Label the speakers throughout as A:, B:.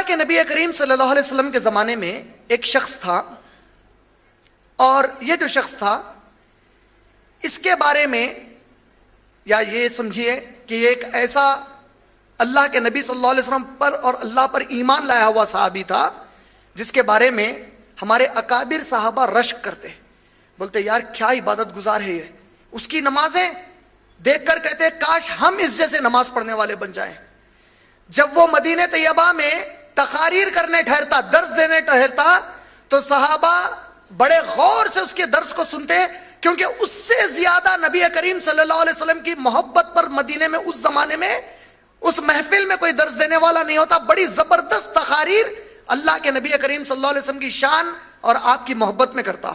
A: کے نبی کریم صلی اللہ علیہ وسلم کے زمانے میں ایک شخص تھا، اور یہ جو شخص تھا اس کے بارے میں، یا یہ سمجھیے کہ یہ ایک ایسا اللہ کے نبی صلی اللہ علیہ وسلم پر اور اللہ پر ایمان لایا ہوا صحابی تھا جس کے بارے میں ہمارے اکابر صحابہ رشک کرتے، بولتے یار کیا عبادت گزار ہے یہ، اس کی نمازیں دیکھ کر کہتے کاش ہم اس جیسے نماز پڑھنے والے بن جائیں۔ جب وہ مدینہ طیبہ میں تقاریر کرنے ٹھہرتا، درس دینے ٹھہرتا، تو صحابہ بڑے غور سے اس کے درس کو سنتے، کیونکہ اس سے زیادہ نبی کریم صلی اللہ علیہ وسلم کی محبت پر مدینے میں اس زمانے میں اس محفل میں کوئی درس دینے والا نہیں ہوتا۔ بڑی زبردست تقاریر اللہ کے نبی کریم صلی اللہ علیہ وسلم کی شان اور آپ کی محبت میں کرتا۔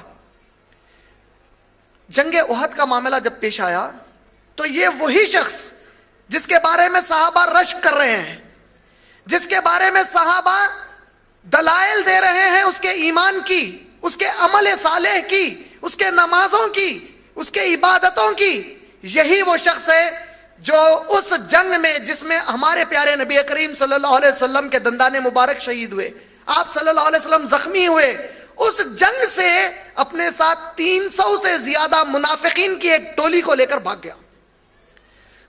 A: جنگ احد کا معاملہ جب پیش آیا تو یہ وہی شخص جس کے بارے میں صحابہ رشک کر رہے ہیں، جس کے بارے میں صحابہ دلائل دے رہے ہیں اس کے ایمان کی، اس کے عمل صالح کی، اس کے نمازوں کی، اس کے عبادتوں کی، یہی وہ شخص ہے جو اس جنگ میں جس میں ہمارے پیارے نبی کریم صلی اللہ علیہ وسلم کے دندان مبارک شہید ہوئے، آپ صلی اللہ علیہ وسلم زخمی ہوئے، اس جنگ سے اپنے ساتھ 300 سے زیادہ منافقین کی ایک ٹولی کو لے کر بھاگ گیا۔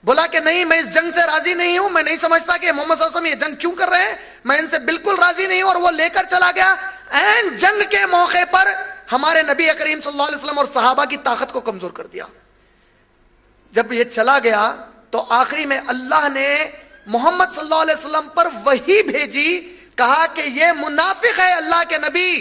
A: بولا کہ نہیں، میں اس جنگ سے راضی نہیں ہوں، میں نہیں سمجھتا کہ محمد صلی اللہ علیہ وسلم یہ جنگ کیوں کر رہے ہیں، میں ان سے بالکل راضی نہیں ہوں، اور وہ لے کر چلا گیا۔ این جنگ کے موقع پر ہمارے نبی کریم صلی اللہ علیہ وسلم اور صحابہ کی طاقت کو کمزور کر دیا۔ جب یہ چلا گیا تو آخری میں اللہ نے محمد صلی اللہ علیہ وسلم پر وحی بھیجی، کہا کہ یہ منافق ہے اللہ کے نبی،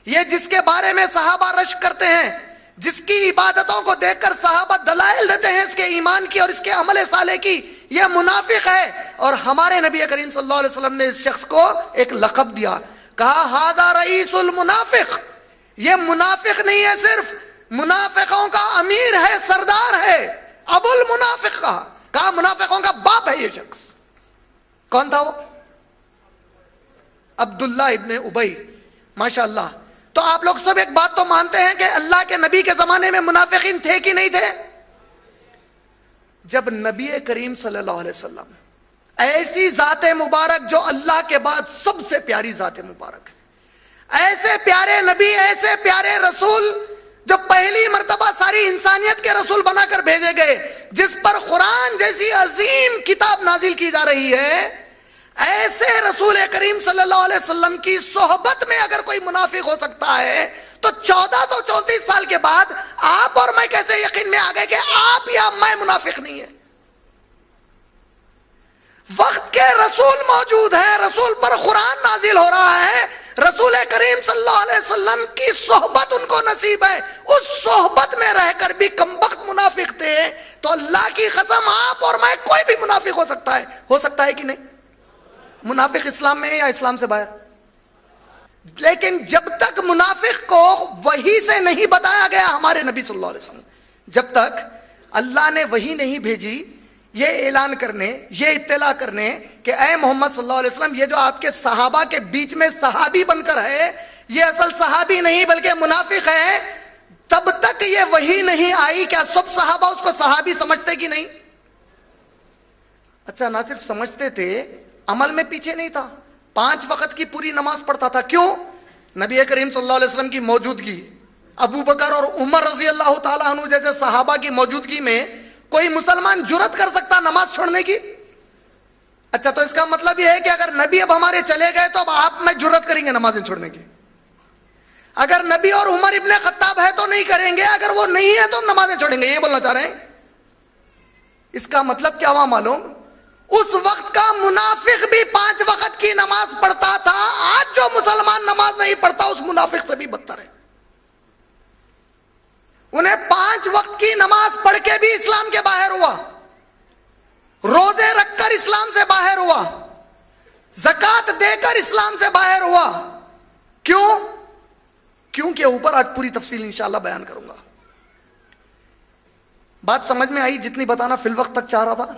A: یہ جس کے بارے میں صحابہ رشک کرتے ہیں، جس کی عبادتوں کو دیکھ کر صحابہ دلائل دیتے ہیں اس کے ایمان کی اور اس کے عمل صالح کی، یہ منافق ہے۔ اور ہمارے نبی کریم صلی اللہ علیہ وسلم نے اس شخص کو ایک لقب دیا، کہا ھذا رئیس المنافق، یہ منافق نہیں ہے، صرف منافقوں کا امیر ہے، سردار ہے، ابو المنافق کہا منافقوں کا باپ ہے یہ شخص۔ کون تھا وہ؟ عبداللہ ابن ابی، ماشاءاللہ۔ تو آپ لوگ سب ایک بات تو مانتے ہیں کہ اللہ کے نبی کے زمانے میں منافقین تھے کہ نہیں تھے؟ جب نبی کریم صلی اللہ علیہ وسلم، ایسی ذات مبارک جو اللہ کے بعد سب سے پیاری ذات مبارک ہے، ایسے پیارے نبی، ایسے پیارے رسول جو پہلی مرتبہ ساری انسانیت کے رسول بنا کر بھیجے گئے، جس پر قرآن جیسی عظیم کتاب نازل کی جا رہی ہے، ایسے رسول کریم صلی اللہ علیہ وسلم کی صحبت میں اگر کوئی منافق ہو سکتا ہے تو 1434 سال کے بعد آپ اور میں کیسے یقین میں آ گئے کہ آپ یا میں منافق نہیں ہے؟ وقت کے رسول موجود ہیں، رسول پر قرآن نازل ہو رہا ہے، رسول کریم صلی اللہ علیہ وسلم کی صحبت ان کو نصیب ہے، اس صحبت میں رہ کر بھی کمبخت منافق تھے، تو اللہ کی قسم آپ اور میں کوئی بھی منافق ہو سکتا ہے کہ نہیں؟ منافق اسلام میں ہے یا اسلام سے باہر؟ لیکن جب تک منافق کو وحی سے نہیں بتایا گیا ہمارے نبی صلی اللہ علیہ وسلم، جب تک اللہ نے وحی نہیں بھیجی یہ اعلان کرنے، یہ اطلاع کرنے کہ اے محمد صلی اللہ علیہ وسلم، یہ جو آپ کے صحابہ کے بیچ میں صحابی بن کر ہے، یہ اصل صحابی نہیں بلکہ منافق ہے، تب تک یہ وحی نہیں آئی۔ کیا سب صحابہ اس کو صحابی سمجھتے کہ نہیں؟ اچھا، نہ صرف سمجھتے تھے، عمل میں پیچھے نہیں تھا، 5 وقت کی پوری نماز پڑھتا تھا۔ کیوں؟ نبی کریم صلی اللہ علیہ وسلم کی موجودگی، ابو بکر اور عمر رضی اللہ تعالیٰ عنہ جیسے صحابہ کی موجودگی میں کوئی مسلمان جرأت کر سکتا نماز چھوڑنے کی؟ اچھا، تو اس کا مطلب یہ ہے کہ اگر نبی اب ہمارے چلے گئے تو اب آپ میں جرأت کریں گے نمازیں چھوڑنے کی؟ اگر نبی اور عمر ابن خطاب ہے تو نہیں کریں گے، اگر وہ نہیں ہے تو نمازیں چھوڑیں گے، یہ بولنا چاہ رہے ہیں؟ اس کا مطلب کیا ہوا معلوم؟ اس وقت کا منافق بھی 5 وقت کی نماز پڑھتا تھا، آج جو مسلمان نماز نہیں پڑھتا اس منافق سے بھی بدتر ہے۔ انہیں 5 وقت کی نماز پڑھ کے بھی اسلام کے باہر ہوا، روزے رکھ کر اسلام سے باہر ہوا، زکوٰۃ دے کر اسلام سے باہر ہوا۔ کیوں کے اوپر آج پوری تفصیل انشاءاللہ بیان کروں گا۔ بات سمجھ میں آئی جتنی بتانا فی الوقت تک چاہ رہا تھا؟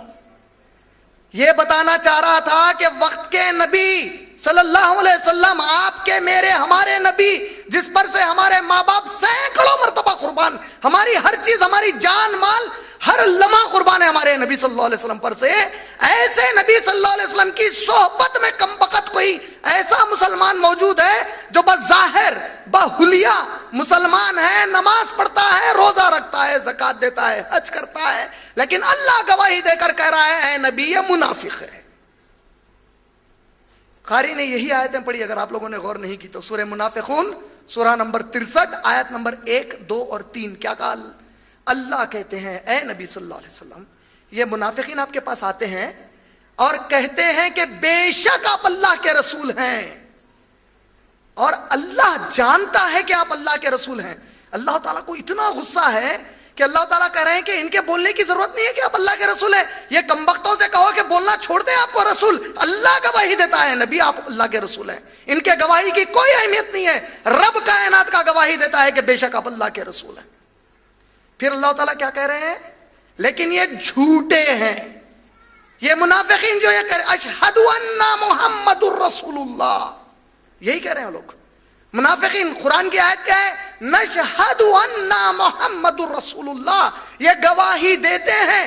A: یہ بتانا چاہ رہا تھا کہ وقت کے نبی صلی اللہ علیہ وسلم، آپ کے، میرے، ہمارے نبی، جس پر سے ہمارے ماں باپ سینکڑوں مرتبہ قربان، ہماری ہر چیز، ہماری جان مال، ہر لمحہ قربان ہے ہمارے نبی صلی اللہ علیہ وسلم پر سے، ایسے نبی صلی اللہ علیہ وسلم کی صحبت میں کم بخت کوئی ایسا مسلمان موجود ہے جو بظاہر بحلیہ مسلمان ہے، نماز پڑھتا ہے، روزہ رکھتا ہے، زکوٰۃ دیتا ہے، حج کرتا ہے، لیکن اللہ گواہی دے کر کہہ رہا ہے اے نبی یہ منافق ہے۔ قاری نے یہی آیتیں پڑھی، اگر آپ لوگوں نے غور نہیں کی تو، سورہ منافقون سورہ نمبر 63 آیت نمبر 1، 2 اور 3۔ کیا کہا؟ اللہ کہتے ہیں اے نبی صلی اللہ علیہ وسلم، یہ منافقین آپ کے پاس آتے ہیں اور کہتے ہیں کہ بے شک آپ اللہ کے رسول ہیں، اور اللہ جانتا ہے کہ آپ اللہ کے رسول ہیں۔ اللہ تعالیٰ کو اتنا غصہ ہے کہ اللہ تعالیٰ کہہ رہے ہیں کہ ان کے بولنے کی ضرورت نہیں ہے کہ آپ اللہ کے رسول ہیں، یہ کمبختوں سے کہو کہ بولنا چھوڑ دیں، آپ کو رسول اللہ گواہی دیتا ہے نبی آپ اللہ کے رسول ہیں۔ ان کے گواہی کی کوئی اہمیت نہیں ہے، رب کائنات کا گواہی دیتا ہے کہ بے شک آپ اللہ کے رسول ہیں۔ پھر اللہ تعالیٰ کیا کہہ رہے ہیں؟ لیکن یہ جھوٹے ہیں، یہ منافقین جو یہ کہہ رہے ہیں اشہد ان محمد الرسول اللہ، یہی کہہ رہے ہیں لوگ منافقین۔ قرآن کی آیت کیا ہے؟ نشہد ان محمد الرسول اللہ، یہ گواہی دیتے ہیں،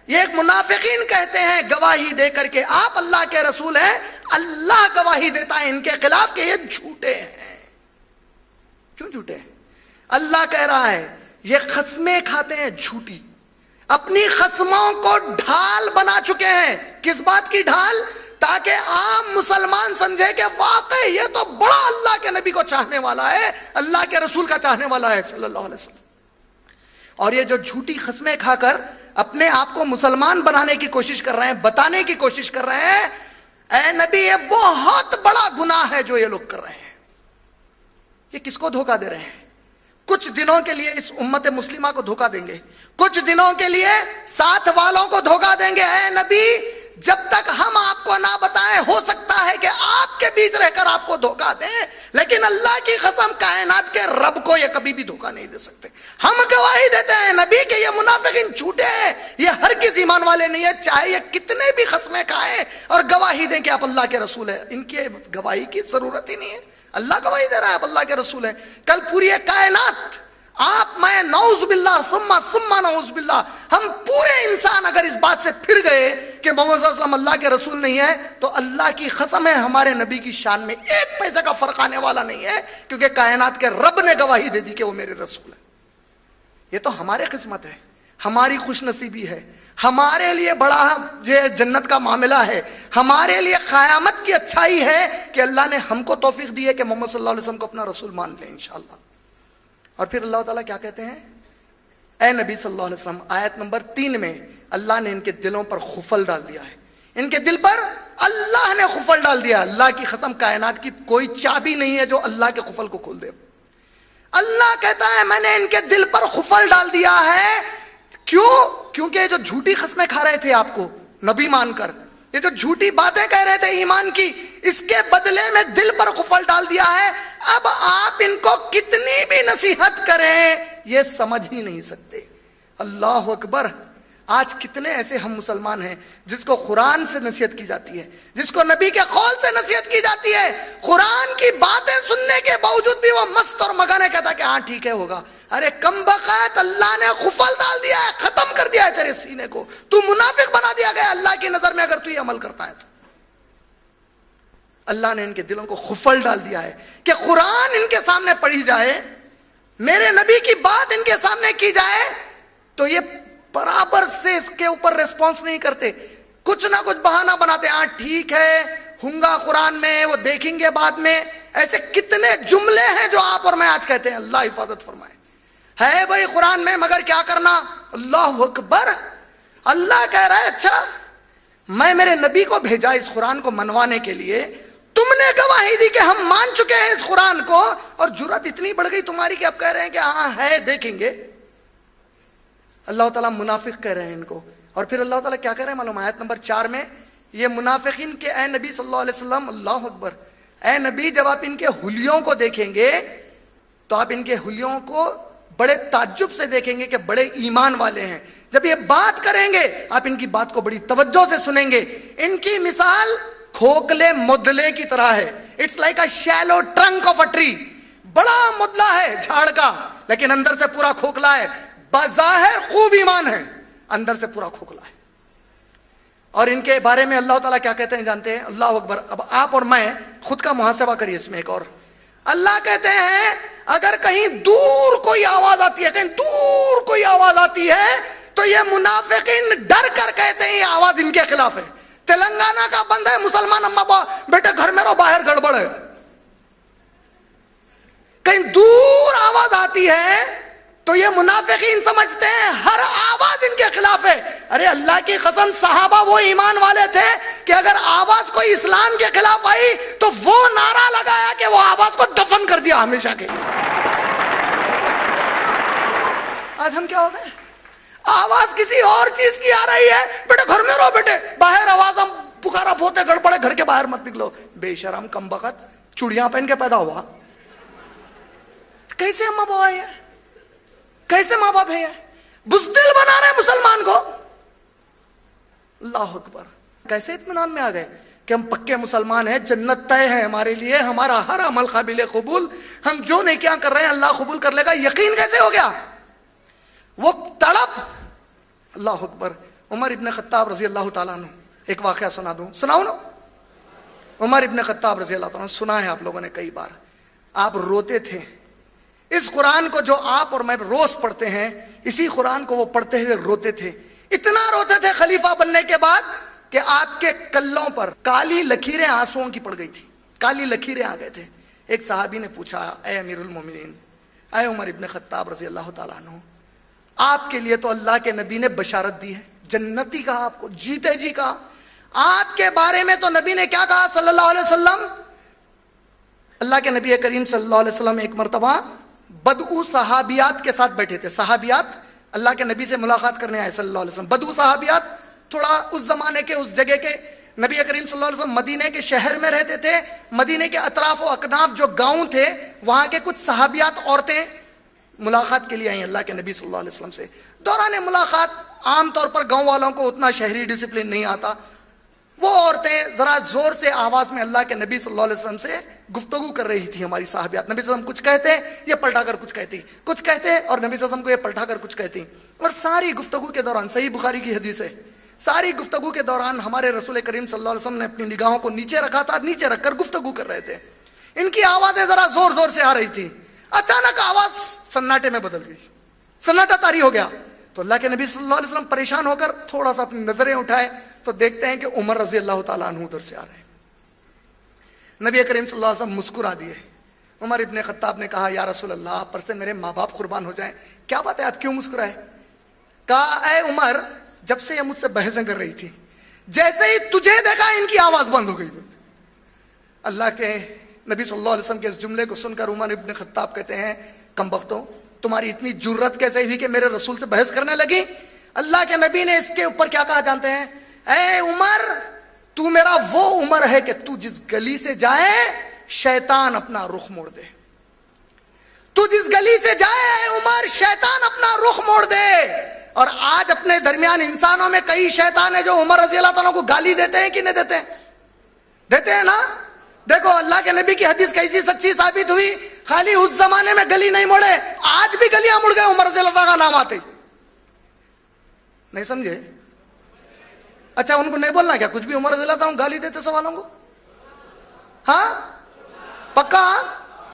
A: یہ منافقین کہتے ہیں گواہی دے کر کے آپ اللہ کے رسول ہیں، اللہ گواہی دیتا ہے ان کے خلاف کہ یہ جھوٹے ہیں۔ کیوں جھوٹے ہیں؟ اللہ کہہ رہا ہے یہ قسمیں کھاتے ہیں جھوٹی، اپنی قسموں کو ڈھال بنا چکے ہیں۔ کس بات کی ڈھال؟ تاکہ عام مسلمان سمجھے کہ واقعی یہ تو بڑا اللہ کے نبی کو چاہنے والا ہے، اللہ کے رسول کا چاہنے والا ہے صلی اللہ علیہ وسلم۔ اور یہ جو جھوٹی قسمیں کھا کر اپنے آپ کو مسلمان بنانے کی کوشش کر رہے ہیں، بتانے کی کوشش کر رہے ہیں اے نبی یہ بہت بڑا گناہ ہے جو یہ لوگ کر رہے ہیں۔ یہ کس کو دھوکہ دے رہے ہیں؟ کچھ دنوں کے لیے اس امت مسلمہ کو دھوکہ دیں گے، کچھ دنوں کے لیے ساتھ والوں کو دھوکہ دیں گے۔ اے نبی جب تک ہم آپ کو نہ بتائیں ہو سکتا ہے کہ آپ کے بیچ رہ کر آپ کو دھوکہ دیں، لیکن اللہ کی قسم کائنات کے رب کو یہ کبھی بھی دھوکہ نہیں دے سکتے۔ ہم گواہی دیتے ہیں نبی کہ یہ منافقین جھوٹے ہیں، یہ ہرگز ایمان والے نہیں ہیں، چاہے یہ کتنے بھی قسمیں کھائیں اور گواہی دیں کہ آپ اللہ کے رسول ہیں، ان کی گواہی کی ضرورت ہی نہیں ہے۔ اللہ گواہی دے رہا ہے آپ اللہ کے رسول ہیں۔ کل پوری کائنات آپ میں نعوذ باللہ ثم نعوذ باللہ، ہم پورے انسان اگر اس بات سے پھر گئے کہ محمد صلی اللہ علیہ وسلم اللہ کے رسول نہیں ہے، تو اللہ کی قسم ہے ہمارے نبی کی شان میں ایک پیسے کا فرق آنے والا نہیں ہے، کیونکہ کائنات کے رب نے گواہی دے دی کہ وہ میرے رسول ہیں۔ یہ تو ہمارے قسمت ہے، ہماری خوش نصیبی ہے، ہمارے لیے بڑا یہ جنت کا معاملہ ہے، ہمارے لیے قیامت کی اچھائی ہے کہ اللہ نے ہم کو توفیق دی ہے کہ محمد صلی اللہ علیہ وسلم کو اپنا رسول مان لیں انشاءاللہ۔ اور پھر اللہ تعالیٰ کیا کہتے ہیں؟ اے نبی صلی اللہ علیہ وسلم، آیت نمبر 3 میں اللہ نے ان کے دلوں پر خفل ڈال دیا ہے، ان کے دل پر اللہ نے خفل ڈال دیا۔ اللہ کی قسم کائنات کی کوئی چابی نہیں ہے جو اللہ کے خفل کو کھول دے۔ اللہ کہتا ہے میں نے ان کے دل پر خفل ڈال دیا ہے۔ کیوں؟ کیونکہ یہ جو جھوٹی قسمیں کھا رہے تھے آپ کو نبی مان کر، یہ جو جھوٹی باتیں کہہ رہے تھے ایمان کی، اس کے بدلے میں دل پر خفل ڈال دیا ہے۔ اب آپ ان کو کتنی بھی نصیحت کریں یہ سمجھ ہی نہیں سکتے۔ اللہ اکبر! آج کتنے ایسے ہم مسلمان ہیں جس کو قرآن سے نصیحت کی جاتی ہے، جس کو نبی کے قول سے نصیحت کی جاتی ہے، قرآن کی باتیں سننے کے باوجود بھی وہ مست اور مگانے کہتا کہ ہاں ٹھیک ہے ہوگا۔ ارے کم بخت، اللہ نے خفل ڈال دیا ہے، ختم کر دیا ہے تیرے سینے کو، تو منافق بنا دیا گیا اللہ کی نظر میں اگر تو یہ عمل کرتا ہے تو۔ اللہ نے ان کے دلوں کو خفل ڈال دیا ہے کہ قرآن ان کے سامنے پڑھی جائے، میرے نبی کی بات ان کے سامنے کی جائے تو یہ برابر سے اس کے اوپر ریسپانس نہیں کرتے، کچھ نہ کچھ بہانہ بناتے ہیں۔ ہاں ٹھیک ہے ہوں قرآن میں، وہ دیکھیں گے بعد میں۔ ایسے کتنے جملے ہیں جو آپ اور میں آج کہتے ہیں، اللہ حفاظت فرمائے۔ ہے بھائی قرآن میں مگر کیا کرنا؟ اللہ اکبر! اللہ کہہ رہا ہے اچھا میں میرے نبی کو بھیجا اس قرآن کو منوانے کے لیے، تم نے گواہی دی کہ ہم مان چکے ہیں اس قرآن کو، اور جرات اتنی بڑھ گئی تمہاری کہ اب کہہ رہے ہیں کہ ہاں ہے دیکھیں گے۔ اللہ تعالیٰ منافق کہہ رہے ہیں ان کو۔ اور پھر اللہ تعالیٰ کیا کہہ رہے ہیں معلوم؟ آیت نمبر 4 میں یہ منافقین کے اے نبی صلی اللہ علیہ وسلم، اللہ اکبر، اے نبی جب آپ ان کے حلیوں کو دیکھیں گے تو آپ ان کے حلیوں کو بڑے تعجب سے دیکھیں گے کہ بڑے ایمان والے ہیں۔ جب یہ بات کریں گے آپ ان کی بات کو بڑی توجہ سے سنیں گے۔ ان کی مثال کھوکھلے مدلے کی طرح ہے۔ It's like a shallow trunk of a tree, بڑا مدلہ ہے جھاڑ کا لیکن اندر سے پورا کھوکھلا ہے۔ بظاہر خوب ایمان ہے، اندر سے پورا کھوکھلا ہے۔ اور ان کے بارے میں اللہ تعالیٰ کیا کہتے ہیں جانتے ہیں؟ اللہ اکبر. اب آپ اور میں خود کا محاسبہ کریے اس میں ایک اور. اللہ کہتے ہیں اگر کہیں دور کوئی آواز آتی ہے, کہیں دور کوئی آواز آتی ہے, تو یہ منافقین ڈر کر کہتے ہیں یہ آواز ان کے خلاف ہے. تلنگانہ کا بند ہے, مسلمان اما بیٹے گھر میں رہو, باہر گڑبڑ ہے. کہیں دور آواز آتی ہے تو یہ منافقین سمجھتے ہیں ہر آواز ان کے خلاف ہے. ارے اللہ کی قسم, صحابہ وہ ایمان والے تھے کہ اگر آواز کوئی اسلام کے خلاف آئی تو وہ نعرہ لگایا کہ وہ آواز کو دفن کر دیا ہمیشہ کے لیے. آج ہم کیا ہو گئے؟ آواز کسی اور چیز کی آ رہی ہے, بیٹے گھر میں رہو, بیٹے باہر آواز ہم پکارا بہت گڑبڑ ہے, گھر کے باہر مت نکلو. بے شرم کم بخت, چوڑیاں پہن کے پیدا ہوا. کیسے ہم اب آئے ہیں, کیسے ماں باپ ہیں, بزدل بنا رہے مسلمان کو. اللہ اکبر. کیسے اطمینان میں آ گئے کہ ہم پکے مسلمان ہیں, جنت طے ہے ہمارے لیے, ہمارا ہر عمل قابل قبول, ہم جو نیکیاں کر رہے ہیں اللہ قبول کر لے گا. یقین کیسے ہو گیا؟ وہ تڑپ. اللہ اکبر. عمر ابن خطاب رضی اللہ تعالیٰ عنہ, ایک واقعہ سنا دوں, سناؤ نا. عمر ابن خطاب رضی اللہ تعالیٰ عنہ, سنا ہے آپ لوگوں نے کئی بار. آپ روتے تھے اس قرآن کو جو آپ اور میں روز پڑھتے ہیں, اسی قرآن کو وہ پڑھتے ہوئے روتے تھے. اتنا روتے تھے خلیفہ بننے کے بعد کہ آپ کے کلوں پر کالی لکیریں آنسوؤں کی پڑ گئی تھی, کالی لکیریں آ گئے تھے. ایک صحابی نے پوچھا, اے امیر المومنین, اے عمر ابن خطاب رضی اللہ تعالیٰ عنہ, آپ کے لیے تو اللہ کے نبی نے بشارت دی ہے, جنتی کہا آپ کو, جیتے جی کہا. آپ کے بارے میں تو نبی نے کیا کہا صلی اللہ علیہ وسلم؟ اللہ کے نبی کریم صلی اللہ علیہ وسلم ایک مرتبہ بدعو صحابیات کے ساتھ بیٹھے تھے. صحابیات اللہ کے نبی سے ملاقات کرنے آئے صلی اللہ علیہ وسلم. بدعو صحابیات تھوڑا اس زمانے کے, اس جگہ کے, نبی کریم صلی اللہ علیہ وسلم مدینے کے شہر میں رہتے تھے. مدینے کے اطراف و اکناف جو گاؤں تھے, وہاں کے کچھ صحابیات عورتیں ملاقات کے لیے آئیں اللہ کے نبی صلی اللہ علیہ وسلم سے. دوران ملاقات عام طور پر گاؤں والوں کو اتنا شہری ڈسپلن نہیں آتا. وہ عورتیں ذرا زور سے آواز میں اللہ کے نبی صلی اللہ علیہ وسلم سے گفتگو کر رہی تھی. ہماری صحابیات, نبی صلی اللہ علیہ وسلم کچھ کہتے, یہ پلٹا کر کچھ کہتی, کچھ کہتے, اور نبی صلی اللہ علیہ وسلم کو یہ پلٹا کر کچھ کہتی. اور ساری گفتگو کے دوران, صحیح بخاری کی حدیث ہے, ساری گفتگو کے دوران ہمارے رسول کریم صلی اللہ علیہ وسلم نے اپنی نگاہوں کو نیچے رکھا تھا, نیچے رکھ کر گفتگو کر رہے تھے. ان کی آوازیں ذرا زور زور سے آ رہی تھی. اچانک آواز سناٹے میں بدل گئی, سناٹا طاری ہو گیا. تو اللہ کے نبی صلی اللہ علیہ وسلم پریشان ہو کر تھوڑا سا اپنی نظریں اٹھائے تو دیکھتے ہیں کہ عمر رضی اللہ تعالیٰ عنہ ادھر سے آ رہے ہیں. نبی کریم صلی اللہ علیہ وسلم مسکرا دیے. عمر ابن خطاب نے کہا, یا رسول اللہ, آپ پر سے میرے ماں باپ قربان ہو جائیں. کیا بات ہے, آپ کیوں مسکرائے؟ کہا, اے عمر, جب سے یہ مجھ سے بحثیں کر رہی تھی, جیسے ہی تجھے دیکھا ان کی آواز بند ہو گئی. اللہ کے نبی صلی اللہ علیہ وسلم کے اس جملے کو سن کر عمر ابن خطاب کہتے ہیں, کم بختوں, تمہاری اتنی جرت کیسے ہوئی کہ میرے رسول سے بحث کرنے لگی؟ اللہ کے نبی نے اس کے اوپر کیا کہا جانتے ہیں؟ اے عمر, تو میرا وہ عمر ہے کہ تو جس گلی سے جائے شیطان اپنا رخ موڑ دے. تو جس گلی سے جائے اے عمر, شیطان اپنا رخ موڑ دے. اور آج اپنے درمیان انسانوں میں کئی شیطان ہیں جو عمر رضی اللہ تعالیٰ کو گالی دیتے ہیں کہ نہیں دیتے ہیں؟ دیتے ہیں نا. دیکھو اللہ کے نبی کی حدیث کیسی سچی ثابت ہوئی. خالی اس زمانے میں گلی نہیں موڑے, آج بھی گلیاں مڑ گئے عمر رضی اللہ تعالیٰ کا نام آتے. نہیں سمجھے؟ اچھا, ان کو نہیں بولنا کیا کچھ بھی عمر رضی اللہ تعالیٰ گالی دیتے سوالوں کو؟ ہاں پکا.